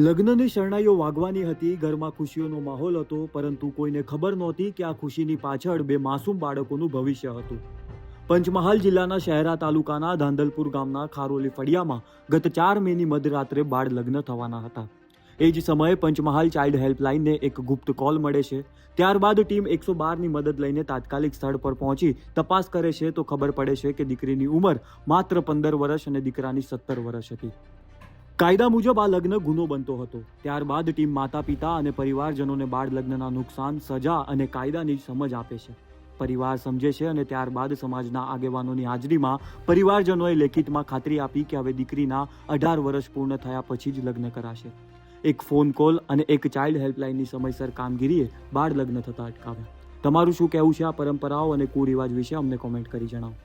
લગ્નની શરણાઈઓ વાગવાની હતી, ઘરમાં ખુશીઓનો માહોલ હતો, પરંતુ કોઈને ખબર નહોતી કે આ ખુશીની પાછળ બે માસૂમ બાળકોનું ભવિષ્ય હતું. પંચમહાલ જિલ્લાના શહેરા તાલુકાના ધાંધલપુર ગામના ખારોલી ફળિયામાં ગત 4 મેની મધરાત્રે બાળ લગ્ન થવાના હતા. એ જ સમયે પંચમહાલ ચાઇલ્ડ હેલ્પલાઇનને એક ગુપ્ત કોલ મળે છે. ત્યારબાદ ટીમ 112ની મદદ લઈને તાત્કાલિક સ્થળ પર પહોંચી તપાસ કરે છે તો ખબર પડે છે કે દીકરીની ઉંમર માત્ર 15 વર્ષ અને દીકરાની 17 વર્ષ હતી. કાયદા મુજબ આ લગ્ન ગુનો બનતો હતો. ત્યારબાદ ટીમ માતા પિતા અને પરિવારજનોને બાળ લગ્નના નુકસાન, સજા અને કાયદાની સમજ આપે છે. પરિવાર સમજે છે અને ત્યારબાદ સમાજના આગેવાનોની હાજરીમાં પરિવારજનોએ લેખિતમાં ખાતરી આપી કે હવે દીકરીના 18 વર્ષ પૂર્ણ થયા પછી જ લગ્ન કરાશે. એક ફોન કોલ અને એક ચાઇલ્ડ હેલ્પલાઇનની સમયસર કામગીરીએ બાળ લગ્ન થતા અટકાવ્યા. તમારું શું કહેવું છે આ પરંપરાઓ અને કુરિવાજ વિશે અમને કોમેન્ટ કરી જણાવો.